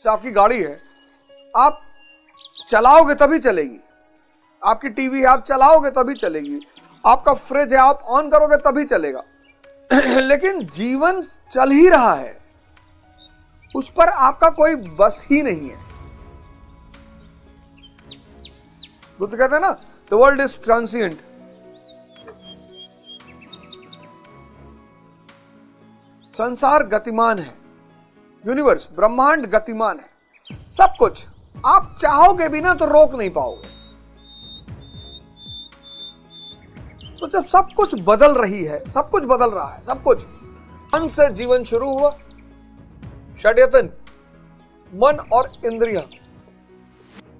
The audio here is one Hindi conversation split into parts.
जैसे आपकी गाड़ी है, आप चलाओगे तभी चलेगी। आपकी टीवी है, आप चलाओगे तभी चलेगी। आपका फ्रिज है, आप ऑन करोगे तभी चलेगा। लेकिन जीवन चल ही रहा है, उस पर आपका कोई बस ही नहीं है। बुद्ध कहते हैं ना, द वर्ल्ड इज ट्रांसिएंट। संसार गतिमान है, यूनिवर्स ब्रह्मांड गतिमान है। सब कुछ आप चाहोगे भी ना तो रोक नहीं पाओगे। तो जब सब कुछ बदल रही है, सब कुछ बदल रहा है, सब कुछ, मन से जीवन शुरू हुआ, षड्यतन, मन और इंद्रियां।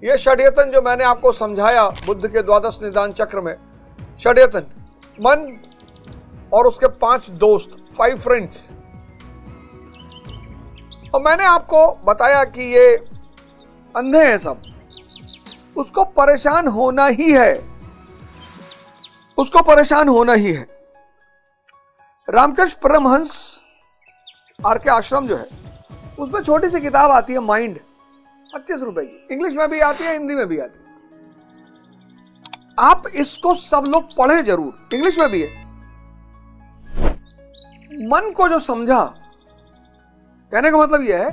यह षड्यतन जो मैंने आपको समझाया बुद्ध के द्वादश निदान चक्र में, षड्यतन, मन और उसके 5 दोस्त, 5 फ्रेंड्स। और मैंने आपको बताया कि ये अंधे हैं सब, उसको परेशान होना ही है, उसको परेशान होना ही है। रामकृष्ण परमहंस आर.के. आश्रम जो है, उसमें छोटी सी किताब आती है माइंड, 25 रुपए की, इंग्लिश में भी आती है, हिंदी में भी आती है। आप इसको सब लोग पढ़े जरूर, इंग्लिश में भी है। मन को जो समझा, कहने का मतलब यह है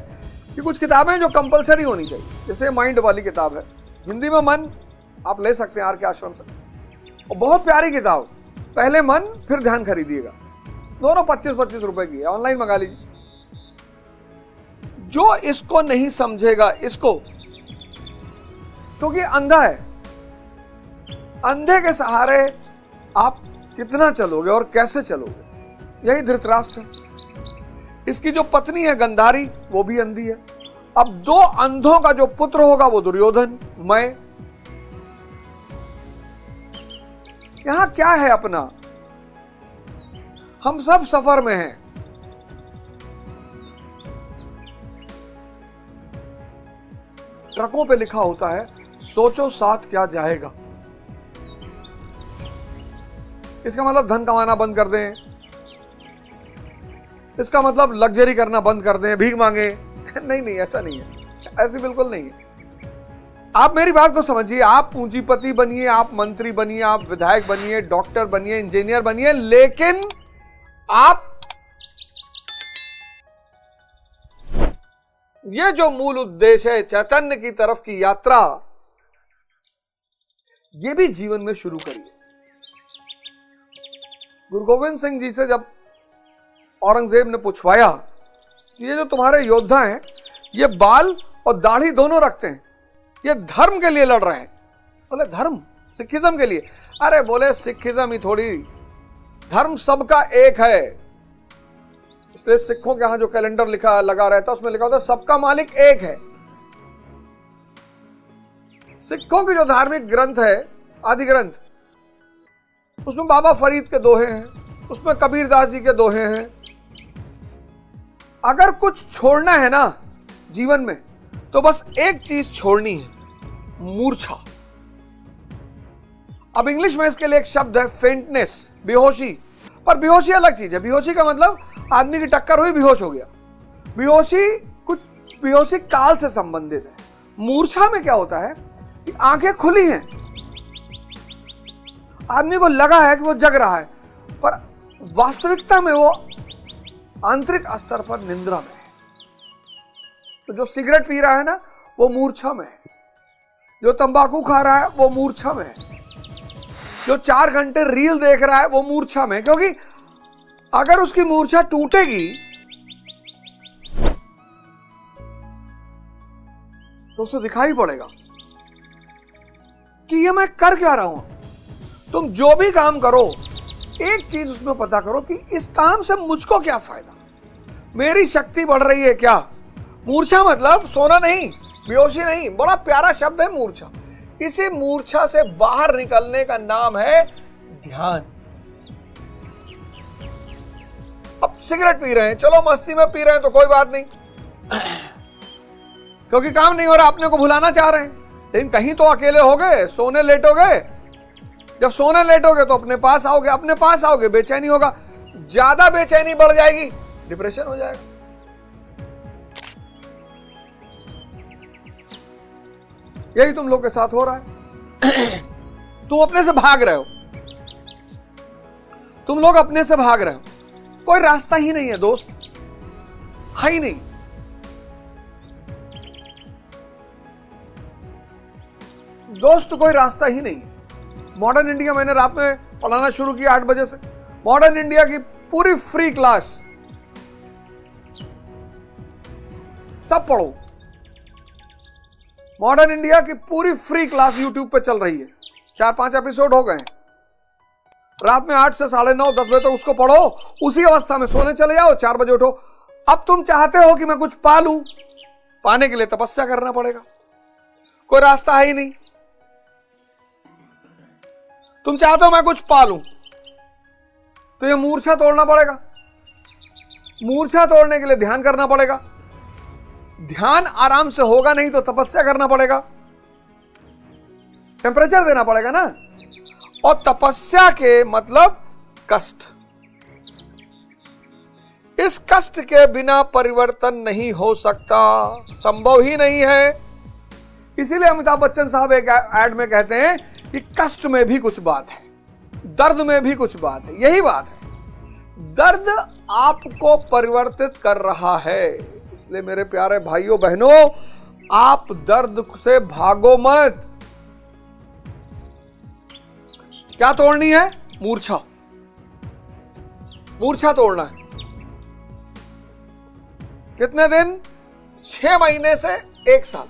कि कुछ किताबें जो कंपलसरी होनी चाहिए, जैसे माइंड वाली किताब है, हिंदी में मन आप ले सकते हैं आर.के. आश्रम से, और बहुत प्यारी किताब, पहले मन फिर ध्यान खरीदिएगा, दोनों 25-25 रुपए की है, ऑनलाइन मंगा लीजिए। जो इसको नहीं समझेगा, इसको, क्योंकि अंधा है, अंधे के सहारे आप कितना चलोगे और कैसे चलोगे, यही धृतराष्ट्र है। इसकी जो पत्नी है गंधारी, वो भी अंधी है। अब 2 अंधों का जो पुत्र होगा वो दुर्योधन, मैं। यहां क्या है अपना, हम सब सफर में हैं। ट्रकों पे लिखा होता है, सोचो साथ क्या जाएगा। इसका मतलब धन कमाना बंद कर दें, इसका मतलब लग्जरी करना बंद कर दें, भीख मांगे। नहीं नहीं, ऐसा नहीं है, ऐसी बिल्कुल नहीं है। आप मेरी बात को समझिए, आप पूंजीपति बनिए, आप मंत्री बनिए, आप विधायक बनिए, डॉक्टर बनिए, इंजीनियर बनिए, लेकिन आप ये जो मूल उद्देश्य है, चैतन्य की तरफ की यात्रा, ये भी जीवन में शुरू करिए। गुरु गोविंद सिंह जी से जब औरंगजेब ने पूछवाया, ये जो तुम्हारे योद्धा हैं, ये बाल और दाढ़ी दोनों रखते हैं, ये धर्म के लिए लड़ रहे हैं। बोले धर्म, सिखिज्म के लिए? अरे बोले सिखिज्म ही थोड़ी, धर्म सबका एक है। इसलिए सिखों के यहां जो कैलेंडर लिखा लगा रहता, उसमें लिखा होता सबका मालिक एक है। सिखों की जो धार्मिक ग्रंथ है, आदि ग्रंथ, उसमें बाबा फरीद के दोहे हैं, उसमें कबीरदास जी के दोहे हैं। अगर कुछ छोड़ना है ना जीवन में, तो बस एक चीज छोड़नी है, मूर्छा। अब इंग्लिश में इसके लिए एक शब्द है फेंटनेस, बेहोशी। पर बेहोशी अलग चीज है। बेहोशी का मतलब आदमी की टक्कर हुई, बेहोश हो गया। बेहोशी काल से संबंधित है। मूर्छा में क्या होता है कि आंखें खुली हैं, आदमी को लगा है कि वो जग रहा है, पर वास्तविकता में वो आंतरिक स्तर पर निंद्रा में है। तो जो सिगरेट पी रहा है ना, वो मूर्छा में है। जो तंबाकू खा रहा है, वो मूर्छा में है। जो 4 घंटे रील देख रहा है, वो मूर्छा में है। क्योंकि अगर उसकी मूर्छा टूटेगी तो उसे दिखाई पड़ेगा कि ये मैं कर क्या रहा हूं। तुम जो भी काम करो, एक चीज उसमें पता करो कि इस काम से मुझको क्या फायदा, मेरी शक्ति बढ़ रही है क्या। मूर्छा मतलब सोना नहीं, बेहोशी नहीं, बड़ा प्यारा शब्द है मूर्छा। इसी मूर्छा से बाहर निकलने का नाम है ध्यान। अब सिगरेट पी रहे हैं, चलो मस्ती में पी रहे हैं तो कोई बात नहीं, क्योंकि काम नहीं हो रहा, अपने को भुलाना चाह रहे हैं। लेकिन कहीं तो अकेले हो गए, सोने लेटोगे। जब सोने लेटोगे तो अपने पास आओगे, बेचैनी होगा, ज्यादा बेचैनी बढ़ जाएगी, डिप्रेशन हो जाएगा। यही तुम लोग के साथ हो रहा है। तुम अपने से भाग रहे हो, तुम लोग अपने से भाग रहे हो। कोई रास्ता ही नहीं है दोस्त, है ही नहीं। दोस्त कोई रास्ता ही नहीं है। मॉडर्न इंडिया मैंने रात में पढ़ाना शुरू किया 8 बजे से। मॉडर्न इंडिया की पूरी फ्री क्लास, सब पढ़ो। मॉडर्न इंडिया की पूरी फ्री क्लास यूट्यूब पे चल रही है। 4-5 एपिसोड हो गए। रात में 8 से 9:30 10 बजे तक उसको पढ़ो, उसी अवस्था में सोने चले जाओ, 4 बजे उठो। अब तुम चाहते हो कि मैं कुछ पा लूं, पाने के लिए तपस्या करना पड़ेगा, कोई रास्ता है ही नहीं। तुम चाहते हो मैं कुछ पा लूं, तो ये मूर्छा तोड़ना पड़ेगा। मूर्छा तोड़ने के लिए ध्यान करना पड़ेगा। ध्यान आराम से होगा नहीं तो तपस्या करना पड़ेगा, टेम्परेचर देना पड़ेगा ना। और तपस्या के मतलब कष्ट। इस कष्ट के बिना परिवर्तन नहीं हो सकता, संभव ही नहीं है। इसीलिए अमिताभ बच्चन साहब एक एड में कहते हैं कि कष्ट में भी कुछ बात है, दर्द में भी कुछ बात है। यही बात है, दर्द आपको परिवर्तित कर रहा है। इसलिए मेरे प्यारे भाइयों बहनों, आप दर्द से भागो मत। क्या तोड़नी है? मूर्छा। मूर्छा तोड़ना है। कितने दिन? 6 महीने से 1 साल।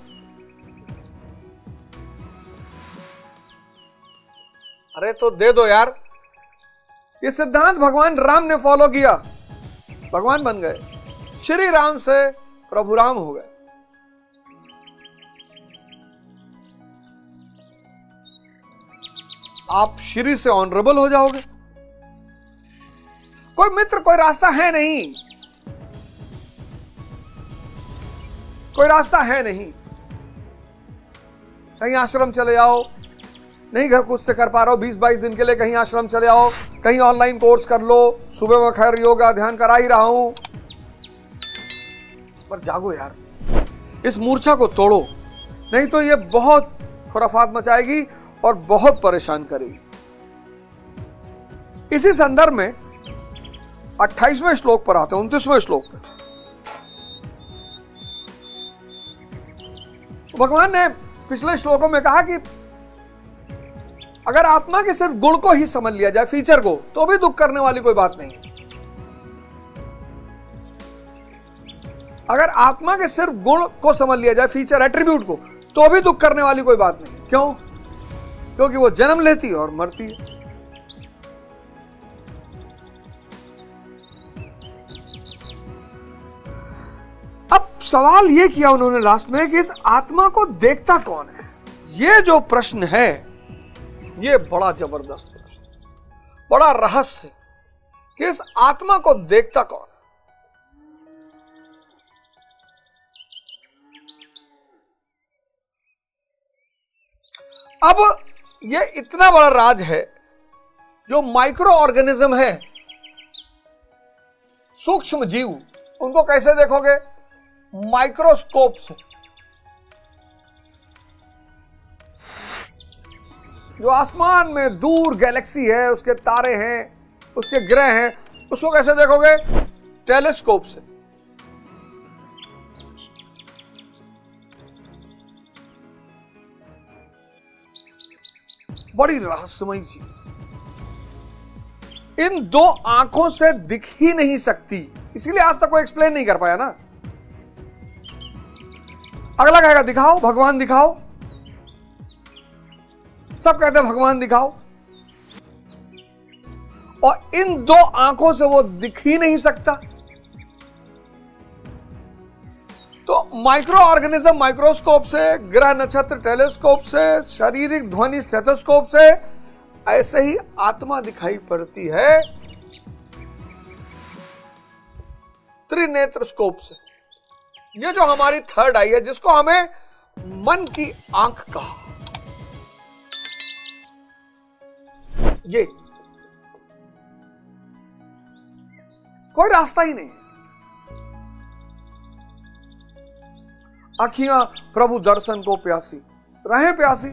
अरे तो दे दो यार। ये सिद्धांत भगवान राम ने फॉलो किया, भगवान बन गए। श्री राम से प्रभु राम हो गए। आप श्री से ऑनरेबल हो जाओगे। कोई मित्र, कोई रास्ता है नहीं, कोई रास्ता है नहीं। कहीं आश्रम चले जाओ, नहीं घर कुछ से कर पा रहे हो, 20-22 दिन के लिए कहीं आश्रम चले आओ, कहीं ऑनलाइन कोर्स कर लो। सुबह में खैर योगा ध्यान करा ही रहा हूं, पर जागो यार, इस मूर्छा को तोड़ो, नहीं तो ये बहुत खुराफात मचाएगी और बहुत परेशान करेगी। इसी संदर्भ में 28वें श्लोक पर आते हैं, 29वें श्लोक पर। भगवान ने पिछले श्लोकों में कहा कि अगर आत्मा के सिर्फ गुण को ही समझ लिया जाए, फीचर को, तो भी दुख करने वाली कोई बात नहीं है। अगर आत्मा के सिर्फ गुण को समझ लिया जाए, फीचर, एट्रीब्यूट को, तो भी दुख करने वाली कोई बात नहीं। क्यों? क्योंकि वो जन्म लेती है और मरती है। अब सवाल ये किया उन्होंने लास्ट में कि इस आत्मा को देखता कौन है। ये जो प्रश्न है, ये बड़ा जबरदस्त प्रश्न, बड़ा रहस्य कि इस आत्मा को देखता कौन है। अब ये इतना बड़ा राज है, जो माइक्रो ऑर्गेनिज्म है, सूक्ष्म जीव, उनको कैसे देखोगे? माइक्रोस्कोप से। जो आसमान में दूर गैलेक्सी है, उसके तारे हैं, उसके ग्रह हैं, उसको कैसे देखोगे? टेलीस्कोप से। बड़ी रहस्यमयी चीज, इन 2 आंखों से दिख ही नहीं सकती, इसीलिए आज तक कोई एक्सप्लेन नहीं कर पाया ना। अगला कहेगा दिखाओ, भगवान दिखाओ, सब कहते हैं भगवान दिखाओ, और इन 2 आंखों से वो दिख ही नहीं सकता। तो माइक्रो ऑर्गेनिज्म माइक्रोस्कोप से, ग्रह नक्षत्र टेलीस्कोप से, शारीरिक ध्वनि स्टेथोस्कोप से, ऐसे ही आत्मा दिखाई पड़ती है त्रिनेत्र स्कोप से। ये जो हमारी थर्ड आई है, जिसको हमें मन की आंख कहा, ये कोई रास्ता ही नहीं। आँखियां प्रभु दर्शन को प्यासी, रहे प्यासी।